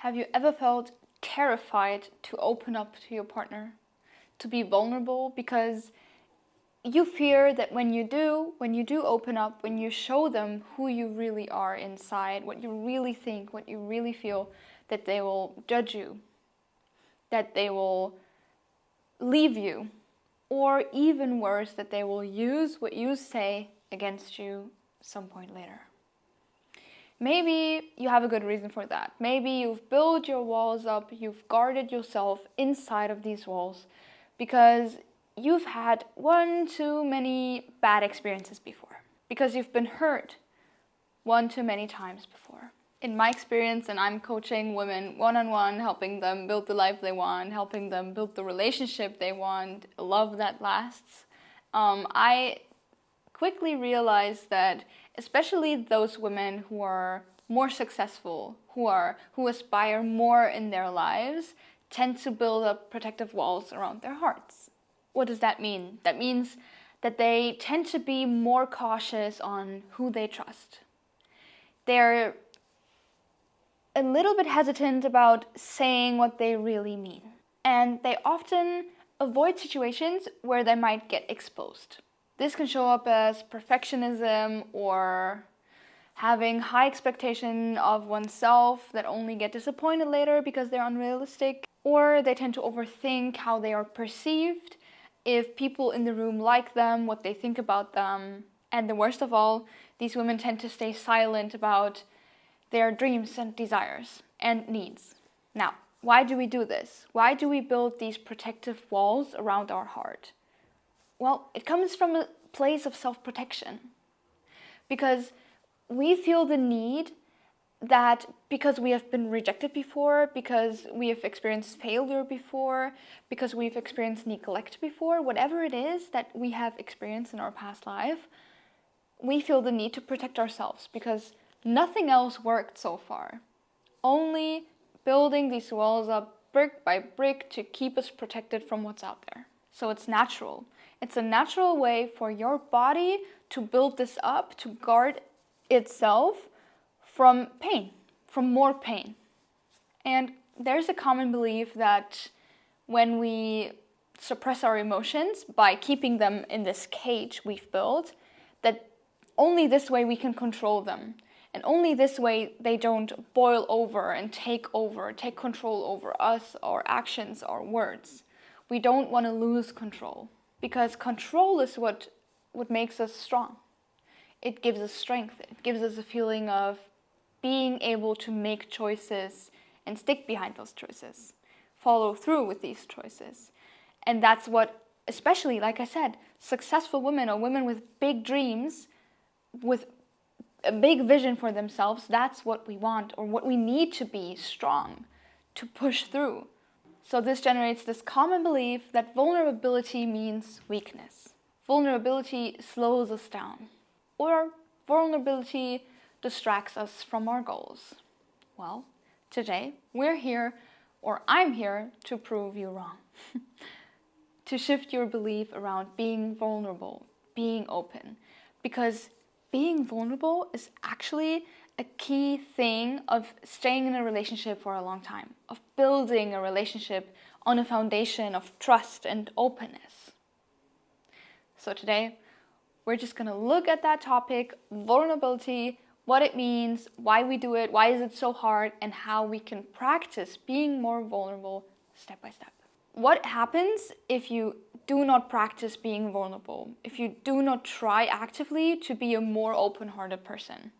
Have you ever felt terrified to open up to your partner, to be vulnerable, because you fear that when you do open up, when you show them who you really are inside, what you really think, what you really feel, that they will judge you, that they will leave you, or even worse, that they will use what you say against you some point later. Maybe you have a good reason for that. Maybe you've built your walls up, you've guarded yourself inside of these walls because you've had one too many bad experiences before. Because you've been hurt one too many times before. In my experience, and I'm coaching women one-on-one, helping them build the life they want, helping them build the relationship they want, love that lasts, I quickly realized that especially those women who are more successful, who aspire more in their lives, tend to build up protective walls around their hearts. What does that mean? That means that they tend to be more cautious on who they trust. They're a little bit hesitant about saying what they really mean. And they often avoid situations where they might get exposed. This can show up as perfectionism or having high expectation of oneself that only get disappointed later because they're unrealistic. Or they tend to overthink how they are perceived, if people in the room like them, what they think about them. And the worst of all, these women tend to stay silent about their dreams and desires and needs. Now, why do we do this? Why do we build these protective walls around our heart? Well, it comes from a place of self-protection. Because we feel the need that because we have been rejected before, because we have experienced failure before, because we've experienced neglect before, whatever it is that we have experienced in our past life, we feel the need to protect ourselves because nothing else worked so far. Only building these walls up brick by brick to keep us protected from what's out there. So it's natural. It's a natural way for your body to build this up, to guard itself from pain, from more pain. And there's a common belief that when we suppress our emotions by keeping them in this cage we've built, that only this way we can control them. And only this way they don't boil over and take control over us, our actions, our words. We don't want to lose control. Because control is what makes us strong. It gives us strength. It gives us a feeling of being able to make choices and stick behind those choices. Follow through with these choices. And that's what, especially, like I said, successful women or women with big dreams, with a big vision for themselves, that's what we want or what we need to be strong, to push through. So this generates this common belief that vulnerability means weakness. Vulnerability slows us down. Or vulnerability distracts us from our goals. Well, today we're here, or I'm here, to prove you wrong. To shift your belief around being vulnerable, being open. Because being vulnerable is actually a key thing of staying in a relationship for a long time, of building a relationship on a foundation of trust and openness. So today, we're just going to look at that topic, vulnerability, what it means, why we do it, why is it so hard, and how we can practice being more vulnerable step by step. What happens if you do not practice being vulnerable, if you do not try actively to be a more open-hearted person?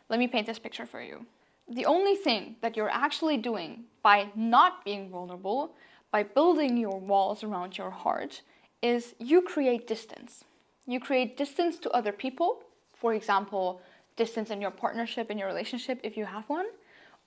Let me paint this picture for you. The only thing that you're actually doing by not being vulnerable, by building your walls around your heart, is you create distance. You create distance to other people, for example, distance in your partnership, in your relationship, if you have one,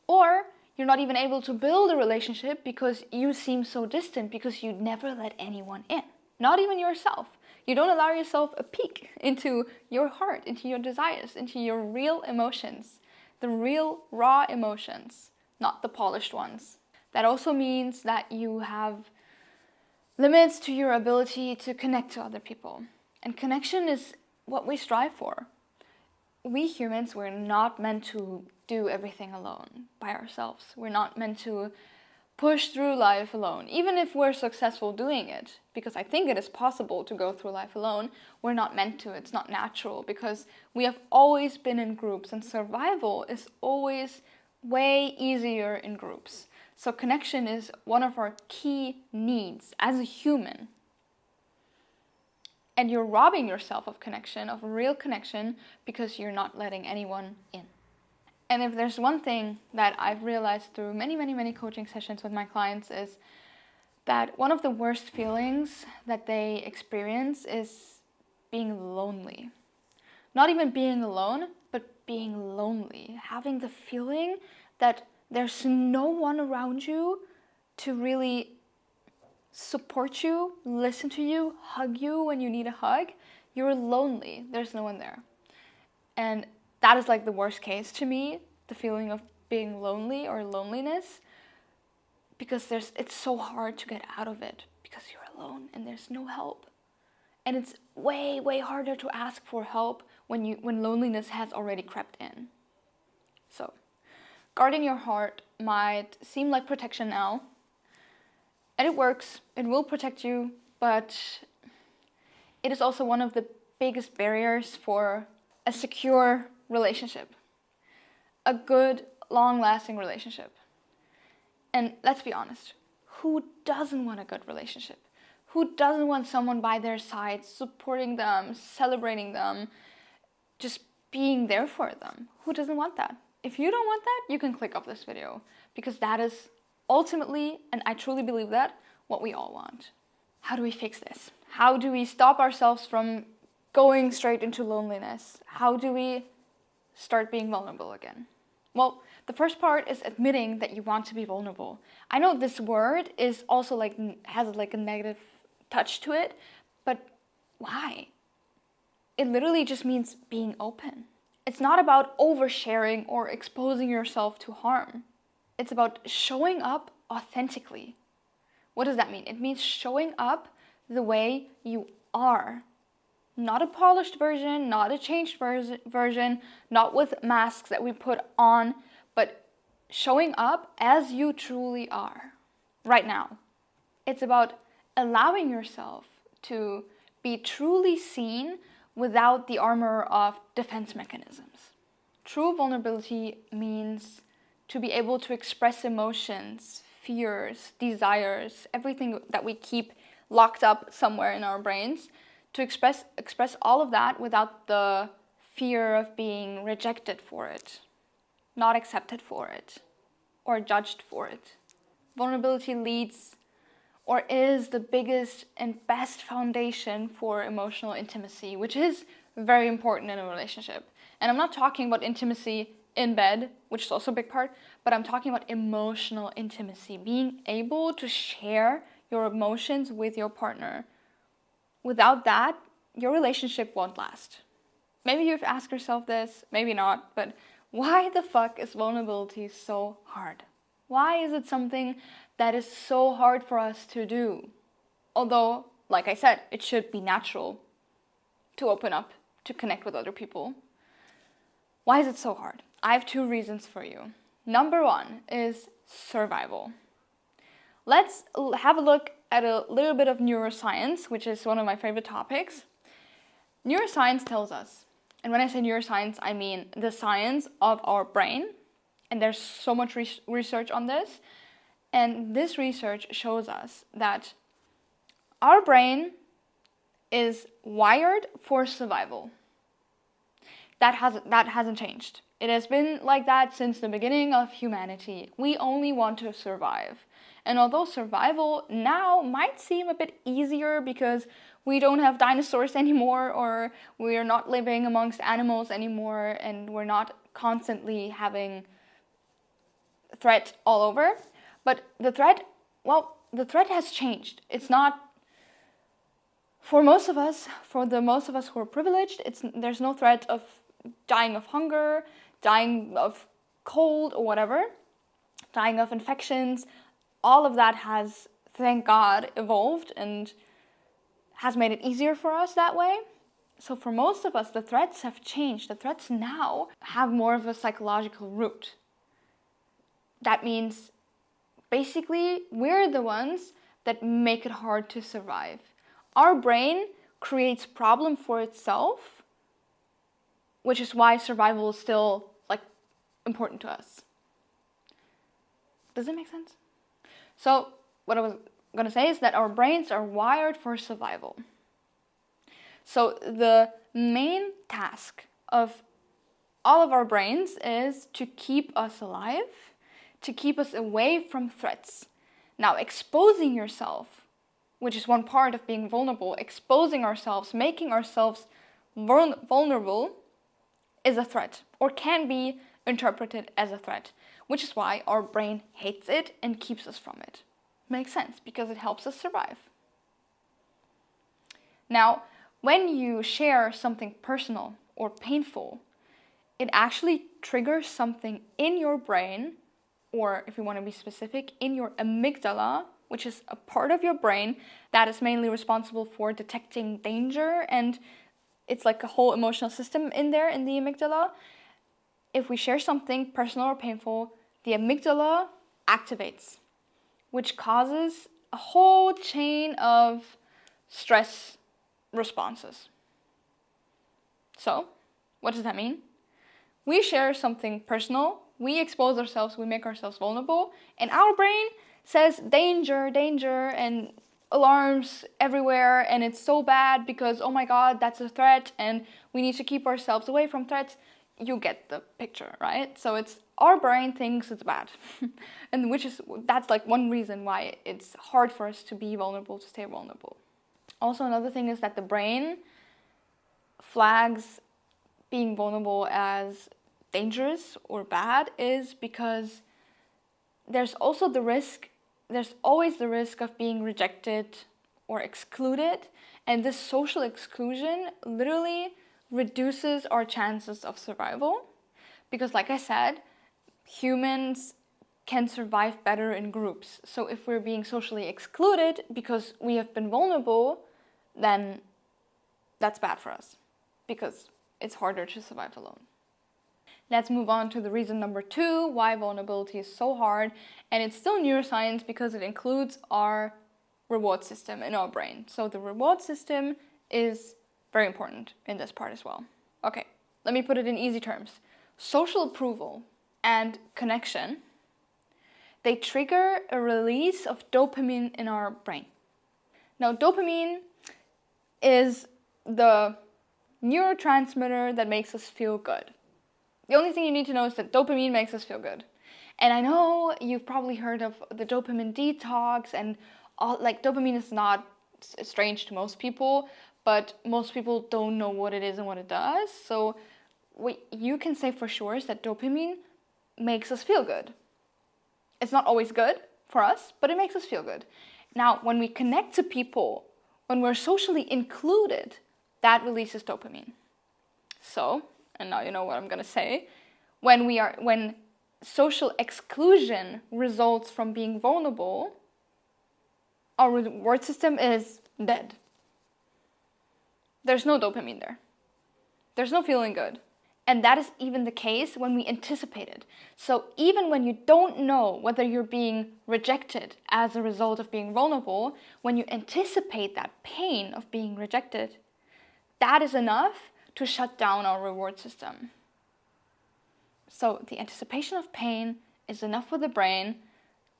or you're not even able to build a relationship because you seem so distant, because you never let anyone in, not even yourself. You don't allow yourself a peek into your heart, into your desires, into your real emotions, the real raw emotions, not the polished ones. That also means that you have limits to your ability to connect to other people. And connection is what we strive for. We humans, we're not meant to do everything alone by ourselves. We're not meant to push through life alone, even if we're successful doing it, because I think it is possible to go through life alone. We're not meant to. It's not natural, because we have always been in groups, and survival is always way easier in groups. So connection is one of our key needs as a human. And you're robbing yourself of connection, of real connection, because you're not letting anyone in. And if there's one thing that I've realized through many, many, many coaching sessions with my clients is that one of the worst feelings that they experience is being lonely. Not even being alone, but being lonely. Having the feeling that there's no one around you to really support you, listen to you, hug you when you need a hug. You're lonely. There's no one there. And that is like the worst case to me, the feeling of being lonely or loneliness, because it's so hard to get out of it because you're alone and there's no help. And it's way, way harder to ask for help when loneliness has already crept in. So, guarding your heart might seem like protection now, and it works, it will protect you, but it is also one of the biggest barriers for a secure relationship, a good, long-lasting relationship. And let's be honest, who doesn't want a good relationship? Who doesn't want someone by their side, supporting them, celebrating them, just being there for them? Who doesn't want that? If you don't want that, you can click off this video, because that is ultimately, and I truly believe that, what we all want. How do we fix this? How do we stop ourselves from going straight into loneliness? How do we start being vulnerable again? Well, the first part is admitting that you want to be vulnerable. I know this word is also has a negative touch to it, but why? It literally just means being open. It's not about oversharing or exposing yourself to harm. It's about showing up authentically. What does that mean? It means showing up the way you are. Not a polished version, not a changed version, not with masks that we put on, but showing up as you truly are right now. It's about allowing yourself to be truly seen without the armor of defense mechanisms. True vulnerability means to be able to express emotions, fears, desires, everything that we keep locked up somewhere in our brains, to express all of that without the fear of being rejected for it, not accepted for it, or judged for it. Vulnerability leads or is the biggest and best foundation for emotional intimacy, which is very important in a relationship. And I'm not talking about intimacy in bed, which is also a big part, but I'm talking about emotional intimacy, being able to share your emotions with your partner. Without that, your relationship won't last. Maybe you've asked yourself this, maybe not, but why the fuck is vulnerability so hard? Why is it something that is so hard for us to do? Although, like I said, it should be natural to open up, to connect with other people. Why is it so hard? I have 2 reasons for you. Number 1 is survival. Let's have a look at a little bit of neuroscience, which is one of my favorite topics. Neuroscience tells us, and when I say neuroscience, I mean the science of our brain. And there's so much research on this. And this research shows us that our brain is wired for survival. That hasn't changed. It has been like that since the beginning of humanity. We only want to survive. And although survival now might seem a bit easier because we don't have dinosaurs anymore, or we are not living amongst animals anymore, and we're not constantly having threat all over, but the threat has changed. It's not, for most of us who are privileged, there's no threat of dying of hunger, dying of cold or whatever, dying of infections. All of that has, thank God, evolved and has made it easier for us that way. So for most of us, the threats have changed. The threats now have more of a psychological root. That means basically we're the ones that make it hard to survive. Our brain creates problem for itself, which is why survival is still important to us. Does it make sense? So what I was going to say is that our brains are wired for survival. So the main task of all of our brains is to keep us alive, to keep us away from threats. Now, exposing yourself, which is one part of being vulnerable, exposing ourselves, making ourselves vulnerable is a threat, or can be interpreted as a threat, which is why our brain hates it and keeps us from it. Makes sense, because it helps us survive. Now, when you share something personal or painful, it actually triggers something in your brain, or if you want to be specific, in your amygdala, which is a part of your brain that is mainly responsible for detecting danger, and it's like a whole emotional system in there in the amygdala. If we share something personal or painful, the amygdala activates, which causes a whole chain of stress responses. So, what does that mean? We share something personal, we expose ourselves, we make ourselves vulnerable, and our brain says danger, danger, and alarms everywhere, and it's so bad because, oh my god, that's a threat, and we need to keep ourselves away from threats. You get the picture, right? So it's our brain thinks it's bad. And that's one reason why it's hard for us to be vulnerable, to stay vulnerable. Also, another thing is that the brain flags being vulnerable as dangerous or bad is because there's always the risk of being rejected or excluded, and this social exclusion literally reduces our chances of survival, because like I said, humans can survive better in groups. So if we're being socially excluded because we have been vulnerable, then that's bad for us, because it's harder to survive alone. Let's move on to the reason number 2 why vulnerability is so hard, and it's still neuroscience because it includes our reward system in our brain. So the reward system is very important in this part as well. Okay, let me put it in easy terms. Social approval and connection, they trigger a release of dopamine in our brain. Now, dopamine is the neurotransmitter that makes us feel good. The only thing you need to know is that dopamine makes us feel good. And I know you've probably heard of the dopamine detox, and dopamine is not strange to most people, but most people don't know what it is and what it does. So what you can say for sure is that dopamine makes us feel good. It's not always good for us, but it makes us feel good. Now, when we connect to people, when we're socially included, that releases dopamine. So, and now you know what I'm gonna say, when social exclusion results from being vulnerable, our reward system is dead. There's no dopamine there. There's no feeling good. And that is even the case when we anticipate it. So even when you don't know whether you're being rejected as a result of being vulnerable, when you anticipate that pain of being rejected, that is enough to shut down our reward system. So the anticipation of pain is enough for the brain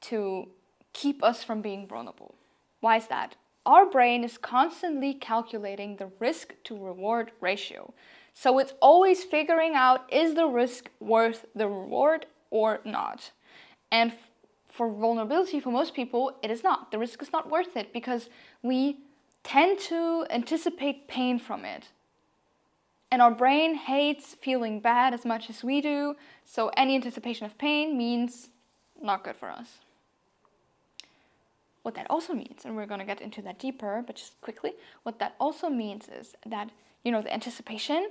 to keep us from being vulnerable. Why is that? Our brain is constantly calculating the risk to reward ratio. So it's always figuring out, is the risk worth the reward or not? And for vulnerability, for most people, it is not. The risk is not worth it because we tend to anticipate pain from it. And our brain hates feeling bad as much as we do. So any anticipation of pain means not good for us. What that also means, and we're going to get into that deeper, but just quickly, what that also means is that, the anticipation,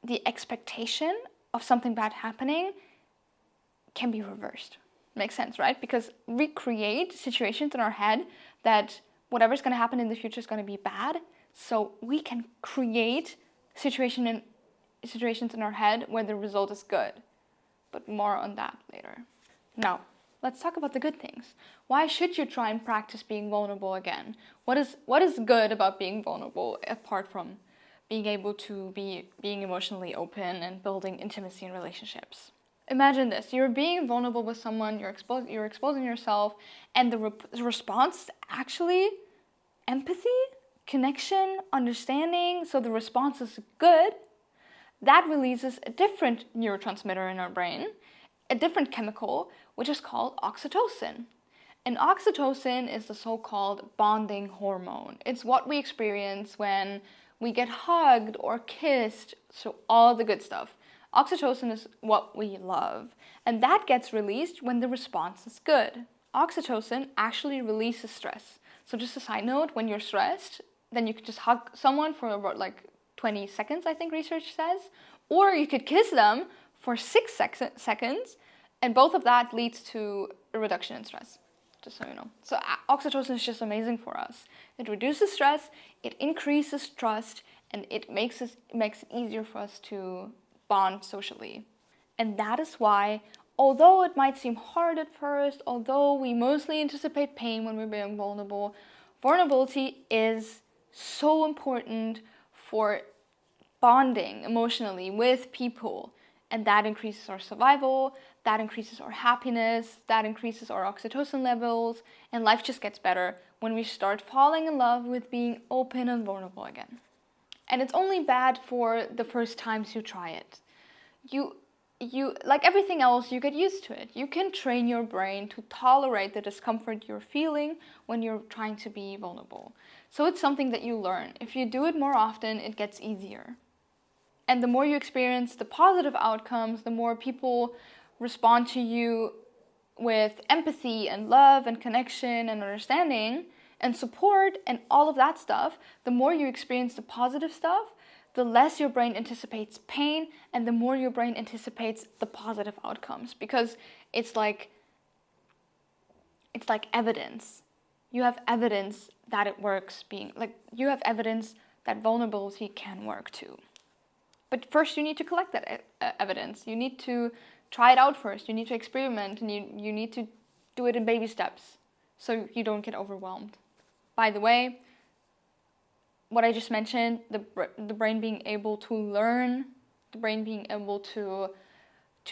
the expectation of something bad happening can be reversed. Makes sense, right? Because we create situations in our head that whatever's going to happen in the future is going to be bad. So we can create situations in our head where the result is good. But more on that later. Now, let's talk about the good things. Why should you try and practice being vulnerable again? What is good about being vulnerable apart from being able to being emotionally open and building intimacy in relationships? Imagine this: you're being vulnerable with someone, you're exposing yourself, and the response is actually empathy, connection, understanding. So the response is good. That releases a different neurotransmitter in our brain, a different chemical, which is called oxytocin. And oxytocin is the so-called bonding hormone. It's what we experience when we get hugged or kissed, so all the good stuff. Oxytocin is what we love, and that gets released when the response is good. Oxytocin actually releases stress. So just a side note, when you're stressed, then you could just hug someone for about 20 seconds, I think research says, or you could kiss them for 6 seconds, and both of that leads to a reduction in stress, just so you know. So oxytocin is just amazing for us. It reduces stress, it increases trust, and it makes it easier for us to bond socially. And that is why, although it might seem hard at first, although we mostly anticipate pain when we're being vulnerable, vulnerability is so important for bonding emotionally with people, and that increases our survival, that increases our happiness, that increases our oxytocin levels, and life just gets better when we start falling in love with being open and vulnerable again. And it's only bad for the first times you try it. You like everything else, you get used to it. You can train your brain to tolerate the discomfort you're feeling when you're trying to be vulnerable. So it's something that you learn. If you do it more often, it gets easier. And the more you experience the positive outcomes, the more people respond to you with empathy and love and connection and understanding and support and all of that stuff, the more you experience the positive stuff, the less your brain anticipates pain, and the more your brain anticipates the positive outcomes, because it's like evidence. You have evidence that it works, you have evidence that vulnerability can work too. But first you need to collect that evidence. You need to try it out first. You need to experiment, and you need to do it in baby steps so you don't get overwhelmed. By the way, what I just mentioned, the brain being able to learn, the brain being able to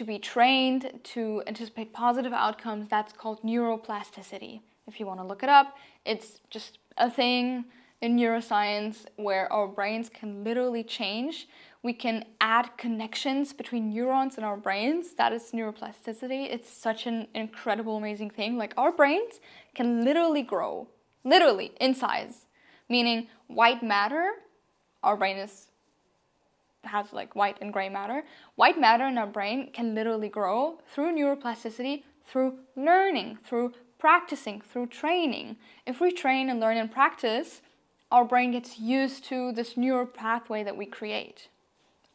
be trained to anticipate positive outcomes, that's called neuroplasticity. If you want to look it up, it's just a thing in neuroscience where our brains can literally change. We can add connections between neurons in our brains. That is neuroplasticity. It's such an incredible, amazing thing. Like, our brains can literally grow, literally in size. Meaning white matter, our brain has white and gray matter. White matter in our brain can literally grow through neuroplasticity, through learning, through practicing, through training. If we train and learn and practice, our brain gets used to this neural pathway that we create.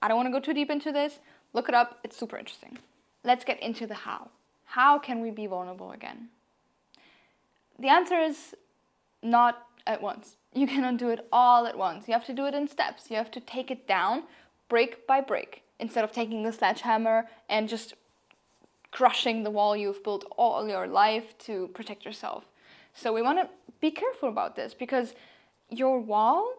I don't want to go too deep into this. Look it up. It's super interesting. Let's get into the how. How can we be vulnerable again? The answer is not at once. You cannot do it all at once. You have to do it in steps. You have to take it down brick by brick instead of taking the sledgehammer and just crushing the wall you've built all your life to protect yourself. So we want to be careful about this, because your wall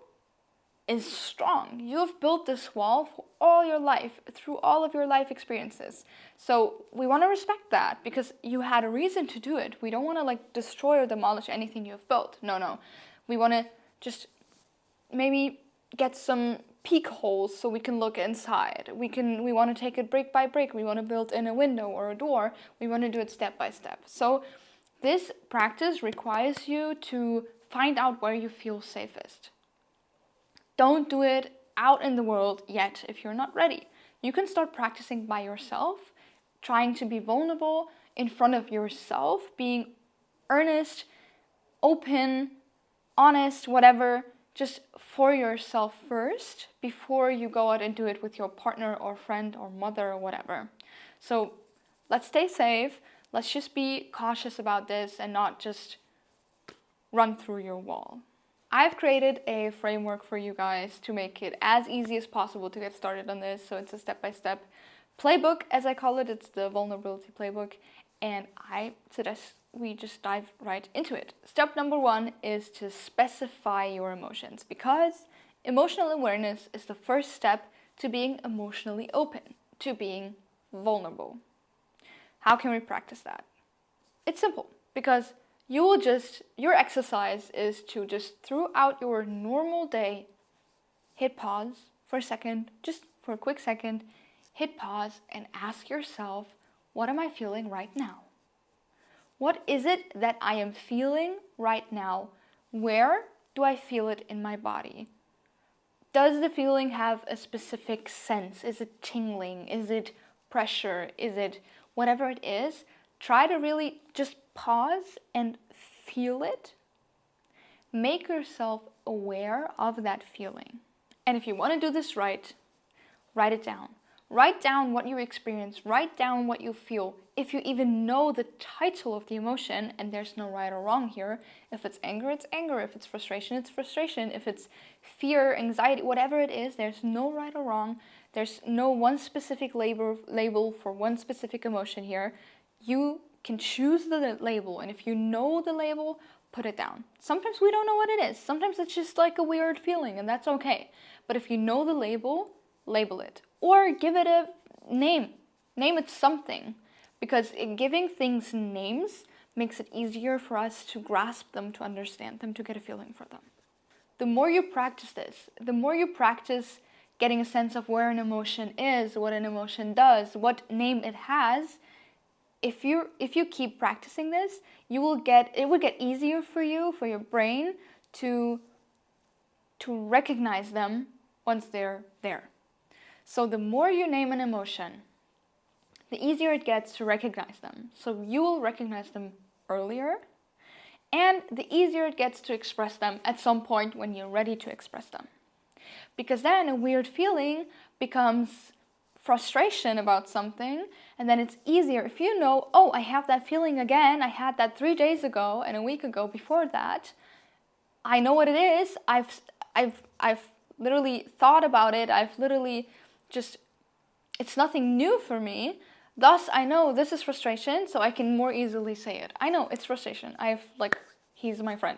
is strong. You've built this wall for all your life, through all of your life experiences. So we want to respect that, because you had a reason to do it. We don't want to destroy or demolish anything you've built. No. We want to just maybe get some peek holes so we can look inside. We want to take it brick by brick. We want to build in a window or a door. We want to do it step by step. So this practice requires you to find out where you feel safest. Don't do it out in the world yet if you're not ready. You can start practicing by yourself, trying to be vulnerable in front of yourself, being earnest, open, honest, whatever, just for yourself first, before you go out and do it with your partner or friend or mother or whatever. So let's stay safe. Let's just be cautious about this and not just run through your wall. I've created a framework for you guys to make it as easy as possible to get started on this. So it's a step-by-step playbook, as I call it. It's the Vulnerability Playbook. And I suggest we just dive right into it. Step number 1 is to specify your emotions, because emotional awareness is the first step to being emotionally open, to being vulnerable. How can we practice that? It's simple, because your exercise is to just throughout your normal day, hit pause for a second, just for a quick second, hit pause and ask yourself, what am I feeling right now? What is it that I am feeling right now? Where do I feel it in my body? Does the feeling have a specific sense? Is it tingling? Is it pressure? Is it whatever it is? Try to really just pause and feel it. Make yourself aware of that feeling. And if you want to do this right, write it down. Write down what you experience. Write down what you feel. If you even know the title of the emotion, and there's no right or wrong here. If it's anger, it's anger. If it's frustration, it's frustration. If it's fear, anxiety, whatever it is, there's no right or wrong. There's no one specific label for one specific emotion here. You can choose the label, and if you know the label, put it down. Sometimes we don't know what it is. Sometimes it's just like a weird feeling, and that's okay. But if you know the label, label it. Or give it a name. Name it something. Because giving things names makes it easier for us to grasp them, to understand them, to get a feeling for them. The more you practice this, the more you practice getting a sense of where an emotion is, what an emotion does, what name it has, if you keep practicing this, it will get easier for you, for your brain, to recognize them once they're there. So the more you name an emotion, the easier it gets to recognize them. So you will recognize them earlier, and the easier it gets to express them at some point when you're ready to express them. Because then a weird feeling becomes frustration about something, and then it's easier if you know, oh, I have that feeling again. I had that 3 days ago and a week ago before that. I know what it is. I've literally thought about it. I've literally just, it's nothing new for me. Thus, I know this is frustration, so I can more easily say it. I know it's frustration. He's my friend.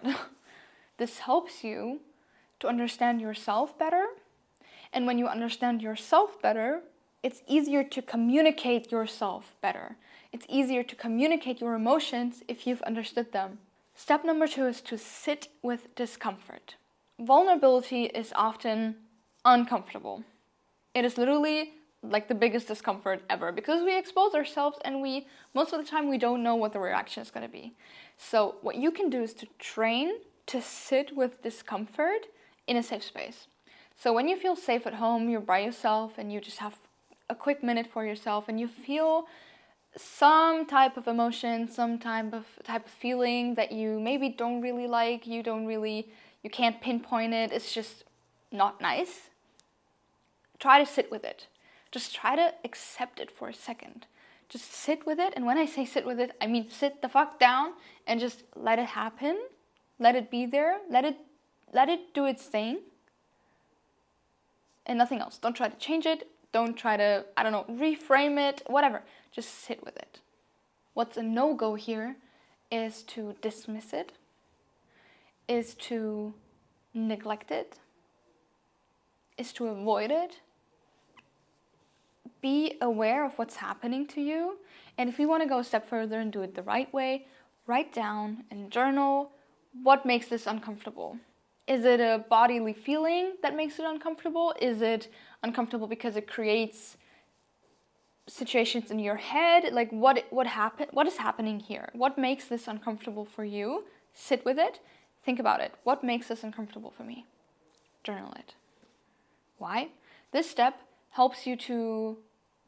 This helps you to understand yourself better. And when you understand yourself better, it's easier to communicate yourself better. It's easier to communicate your emotions if you've understood them. Step number 2 is to sit with discomfort. Vulnerability is often uncomfortable. It is literally like the biggest discomfort ever, because we expose ourselves and most of the time we don't know what the reaction is going to be. So what you can do is to train to sit with discomfort in a safe space. So when you feel safe at home, you're by yourself and you just have a quick minute for yourself and you feel some type of emotion, some type of feeling that you maybe don't really like, you can't pinpoint it, it's just not nice. Try to sit with it. Just try to accept it for a second. Just sit with it, and when I say sit with it, I mean sit the fuck down and just let it happen. Let it be there. Let it do its thing. And nothing else. Don't try to change it. Don't try to, reframe it, whatever. Just sit with it. What's a no-go here is to dismiss it, is to neglect it, is to avoid it. Be aware of what's happening to you. And if you want to go a step further and do it the right way, write down and journal what makes this uncomfortable. Is it a bodily feeling that makes it uncomfortable? Is it uncomfortable because it creates situations in your head? Like what is happening here? What makes this uncomfortable for you? Sit with it. Think about it. What makes this uncomfortable for me? Journal it. Why? This step helps you to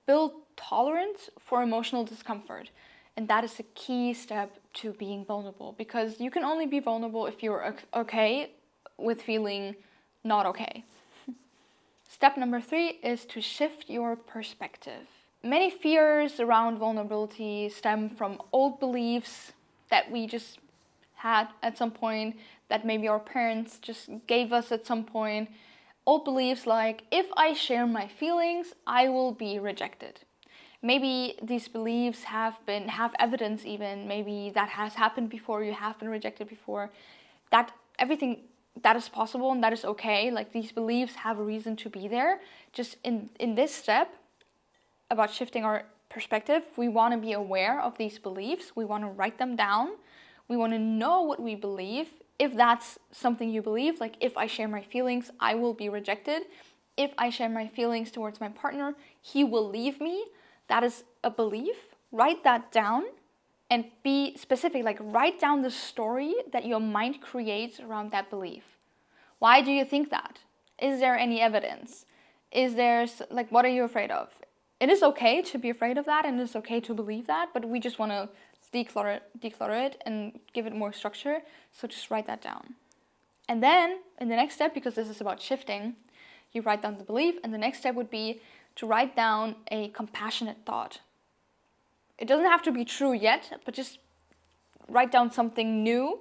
build tolerance for emotional discomfort. And that is a key step to being vulnerable, because you can only be vulnerable if you're okay with feeling not okay. Step number 3 is to shift your perspective. Many fears around vulnerability stem from old beliefs that we just had at some point, that maybe our parents just gave us at some point. Old beliefs like, if I share my feelings, I will be rejected. Maybe these beliefs have evidence even, maybe that has happened before, you have been rejected before. That everything that is possible and that is okay. Like, these beliefs have a reason to be there. Just in this step about shifting our perspective, we want to be aware of these beliefs. We want to write them down. We want to know what we believe. If that's something you believe, like, if I share my feelings, I will be rejected. If I share my feelings towards my partner, he will leave me. That is a belief. Write that down and be specific. Like, write down the story that your mind creates around that belief. Why do you think that? Is there any evidence? Is there, like, what are you afraid of? It is okay to be afraid of that, and it's okay to believe that, but we just want to declutter it and give it more structure. So just write that down. And then in the next step, because this is about shifting, you write down the belief, and the next step would be to write down a compassionate thought. It doesn't have to be true yet, but just write down something new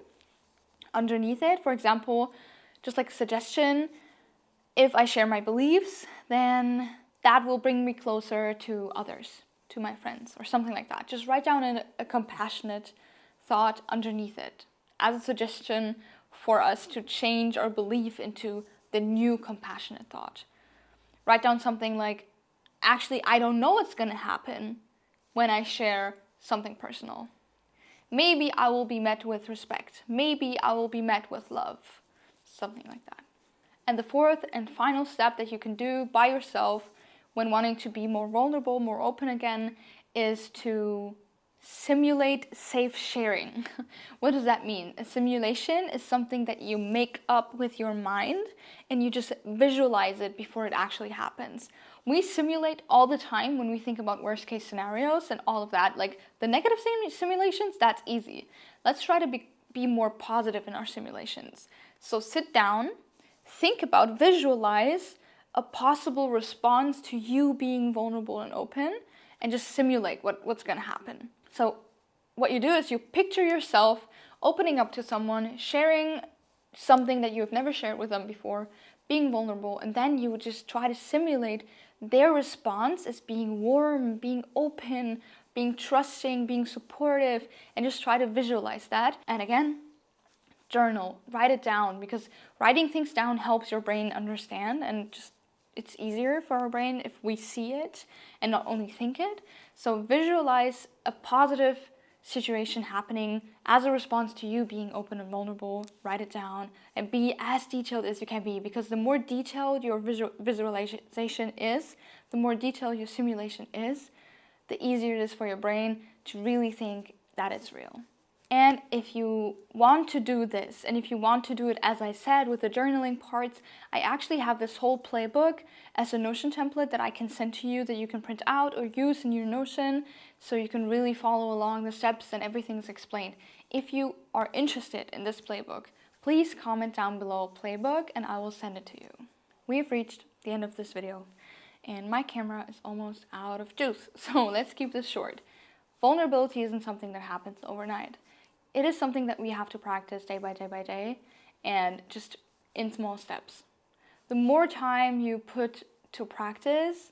underneath it. For example, just like a suggestion, if I share my beliefs, then that will bring me closer to others, to my friends, or something like that. Just write down a compassionate thought underneath it as a suggestion for us to change our belief into the new compassionate thought. Write down something like, actually, I don't know what's going to happen when I share something personal. Maybe I will be met with respect. Maybe I will be met with love. Something like that. And the fourth and final step that you can do by yourself when wanting to be more vulnerable, more open again, is to simulate safe sharing. What does that mean? A simulation is something that you make up with your mind and you just visualize it before it actually happens. We simulate all the time when we think about worst case scenarios and all of that. Like, the negative simulations, that's easy. Let's try to be more positive in our simulations. So sit down, think about, visualize a possible response to you being vulnerable and open, and just simulate what's going to happen. So what you do is you picture yourself opening up to someone, sharing something that you have never shared with them before, being vulnerable, and then you would just try to simulate their response as being warm, being open, being trusting, being supportive, and just try to visualize that. And again, journal, write it down, because writing things down helps your brain understand, and just it's easier for our brain if we see it and not only think it. So visualize a positive situation happening as a response to you being open and vulnerable. Write it down and be as detailed as you can be, because the more detailed your visualization is, the more detailed your simulation is, the easier it is for your brain to really think that it's real. And if you want to do this, and if you want to do it, as I said, with the journaling parts, I actually have this whole playbook as a Notion template that I can send to you, that you can print out or use in your Notion, so you can really follow along the steps and everything's explained. If you are interested in this playbook, please comment down below playbook and I will send it to you. We have reached the end of this video and my camera is almost out of juice, so let's keep this short. Vulnerability isn't something that happens overnight. It is something that we have to practice day by day and just in small steps. The more time you put to practice,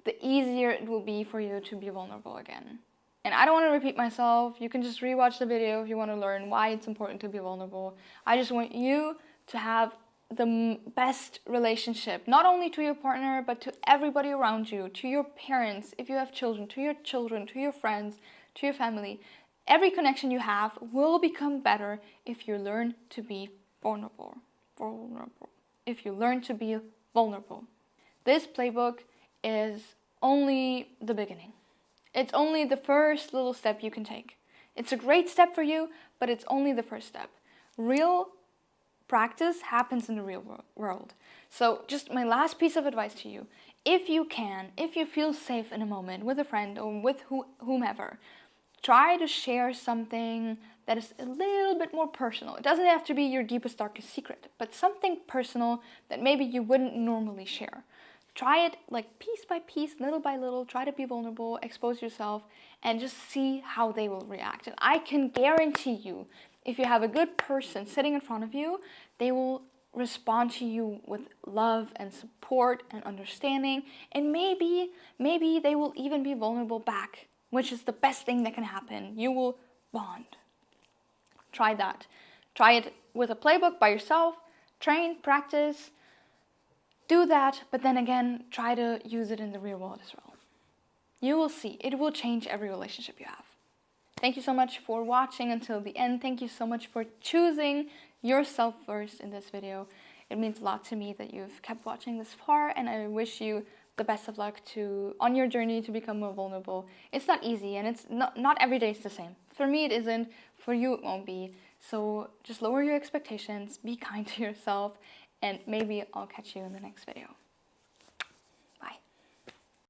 the easier it will be for you to be vulnerable again. And I don't want to repeat myself. You can just rewatch the video if you want to learn why it's important to be vulnerable. I just want you to have the best relationship, not only to your partner, but to everybody around you, to your parents, if you have children, to your friends, to your family. Every connection you have will become better if you learn to be vulnerable. If you learn to be vulnerable. This playbook is only the beginning. It's only the first little step you can take. It's a great step for you, but it's only the first step. Real practice happens in the real world. So just my last piece of advice to you. If you feel safe in a moment with a friend or with whomever, try to share something that is a little bit more personal. It doesn't have to be your deepest, darkest secret, but something personal that maybe you wouldn't normally share. Try it like piece by piece, little by little. Try to be vulnerable, expose yourself, and just see how they will react. And I can guarantee you, If you have a good person sitting in front of you, they will respond to you with love and support and understanding, and maybe they will even be vulnerable back, which is the best thing that can happen. You will bond. Try that. Try it with a playbook by yourself. Train, practice, do that, but then again, try to use it in the real world as well. You will see, it will change every relationship you have. Thank you so much for watching until the end. Thank you so much for choosing yourself first in this video. It means a lot to me that you've kept watching this far, and I wish you the best of luck on your journey to become more vulnerable. It's not easy, and it's not every day is the same. For me it isn't, for you it won't be. So just lower your expectations, be kind to yourself, and maybe I'll catch you in the next video.